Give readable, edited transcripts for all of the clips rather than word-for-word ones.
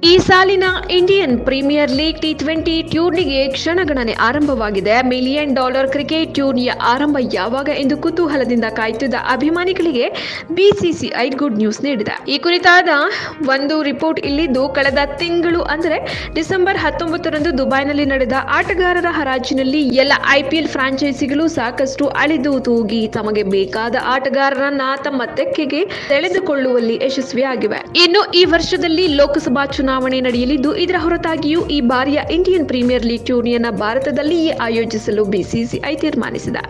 ಈ ಸಾಲಿನ Indian premier league T20 ಟೂರ್ನಿಗೆ ಕ್ಷಣಗಣನೆ ಆರಂಭವಾಗಿದೆ. $1 ಮಿಲಿಯನ್ ಕ್ರಿಕೆಟ್ ಟೂರ್ನಿಯ ಆರಂಭ ಯಾವಾಗ ಎಂದು ಕುತೂಹಲದಿಂದ ಕಾಯುತ್ತಿದ್ದ ಅಭಿಮಾನಿಗಳಿಗೆ ಬಿಸಿಸಿಐ ಗುಡ್ ನ್ಯೂಸ್ ನೀಡಿದೆ. ಈ ಕುರಿತಾದ ಒಂದು ರಿಪೋರ್ಟ್ ಇಲ್ಲಿದ್ದು, ಕಳೆದ ತಿಂಗಳು ಅಂದರೆ ಡಿಸೆಂಬರ್ 19ರಂದು ದುಬೈನಲ್ಲಿ ನಡೆದ ಆಟಗಾರರ ಹರಾಜಿನಲ್ಲಿ ಎಲ್ಲ ಐಪಿಎಲ್ ಫ್ರಾಂಚೈಸಿಗಳು ಸಾಕಷ್ಟು ಅಳಿದು ತೂಗಿ ತಮಗೆ ಬೇಕಾದ ಆಟಗಾರರನ್ನ ತಮ್ಮ ತೆಕ್ಕೆಗೆ ಸೆಳೆದುಕೊಳ್ಳುವಲ್ಲಿ ಯಶಸ್ವಿಯಾಗಿವೆ. ಇನ್ನು ಈ ವರ್ಷದಲ್ಲಿ ಲೋಕಸಭಾ ಚುನಾವಣೆ ನಡೆಯಲಿದ್ದು, ಇದರ ಹೊರತಾಗಿಯೂ ಈ ಬಾರಿಯ ಇಂಡಿಯನ್ ಪ್ರೀಮಿಯರ್ ಲೀಗ್ ಟೂರ್ನಿಯನ್ನು ಭಾರತದಲ್ಲಿಯೇ ಆಯೋಜಿಸಲು ಬಿಸಿಸಿಐ ತೀರ್ಮಾನಿಸಿದೆ.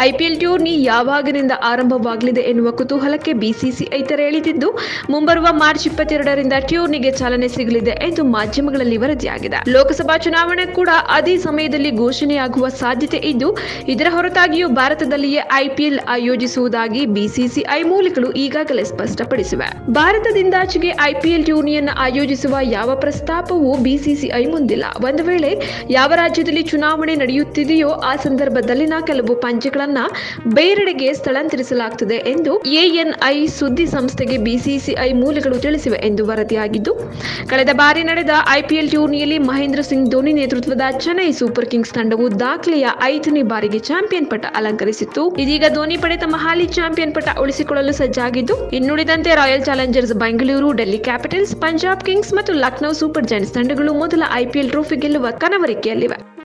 ಐಪಿಎಲ್ ಟೂರ್ನಿ ಯಾವಾಗಿನಿಂದ ಆರಂಭವಾಗಲಿದೆ ಎನ್ನುವ ಕುತೂಹಲಕ್ಕೆ ಬಿಸಿಸಿಐ ತೆರೆ ಎಳೆದಿದ್ದು, ಮುಂಬರುವ ಮಾರ್ಚ್ 22ರಿಂದ ಟೂರ್ನಿಗೆ ಚಾಲನೆ ಸಿಗಲಿದೆ ಎಂದು ಮಾಧ್ಯಮಗಳಲ್ಲಿ ವರದಿಯಾಗಿದೆ. ಲೋಕಸಭಾ ಚುನಾವಣೆ ಕೂಡ ಅದೇ ಸಮಯದಲ್ಲಿ ಘೋಷಣೆಯಾಗುವ ಸಾಧ್ಯತೆ ಇದ್ದು, ಇದರ ಹೊರತಾಗಿಯೂ ಭಾರತದಲ್ಲಿಯೇ ಐಪಿಎಲ್ ಆಯೋಜಿಸುವುದಾಗಿ ಬಿಸಿಸಿಐ ಮೂಲಗಳು ಈಗಾಗಲೇ ಸ್ಪಷ್ಟಪಡಿಸಿವೆ. ಭಾರತದಿಂದಾಚೆಗೆ ಐಪಿಎಲ್ ಟೂರ್ನಿಯನ್ನು ಆಯೋಜಿಸುವ ಯಾವ ಪ್ರಸ್ತಾಪವೂ ಬಿಸಿಸಿಐ ಮುಂದಿಲ್ಲ. ಒಂದು ವೇಳೆ ಯಾವ ರಾಜ್ಯದಲ್ಲಿ ಚುನಾವಣೆ ನಡೆಯುತ್ತಿದೆಯೋ ಆ ಸಂದರ್ಭದಲ್ಲಿನ ಕೆಲವು ಪಂದ್ಯಗಳನ್ನ ಬೇರೆಡೆಗೆ ಸ್ಥಳಾಂತರಿಸಲಾಗುತ್ತದೆ ಎಂದು ಎಎನ್ಐ ಸುದ್ದಿ ಸಂಸ್ಥೆಗೆ ಬಿಸಿಸಿಐ ಮೂಲಗಳು ತಿಳಿಸಿವೆ ಎಂದು ವರದಿಯಾಗಿದ್ದು, ಕಳೆದ ಬಾರಿ ನಡೆದ ಐಪಿಎಲ್ ಟೂರ್ನಿಯಲ್ಲಿ ಮಹೇಂದ್ರ ಸಿಂಗ್ ಧೋನಿ ನೇತೃತ್ವದ ಚೆನ್ನೈ ಸೂಪರ್ ಕಿಂಗ್ಸ್ ತಂಡವು ದಾಖಲೆಯ 5ನೇ ಬಾರಿಗೆ ಚಾಂಪಿಯನ್ ಪಟ್ಟ ಅಲಂಕರಿಸಿತ್ತು. ಇದೀಗ ಧೋನಿ ಪಡೆ ತಮ್ಮ ಹಾಲಿ ಚಾಂಪಿಯನ್ ಪಟ್ಟ ಉಳಿಸಿಕೊಳ್ಳಲು ಸಜ್ಜಾಗಿದ್ದು, ಇನ್ನುಳಿದಂತೆ royal challengers Bengaluru, Delhi capitals, Punjab kings ಮತ್ತು ಲಕ್ನೋ ಸೂಪರ್ ಜೈಂಟ್ಸ್ ತಂಡಗಳು ಮೊದಲ ಐಪಿಎಲ್ ಟ್ರೋಫಿ ಗೆಲ್ಲುವ ಕನವರಿಕೆಯಲ್ಲಿವೆ.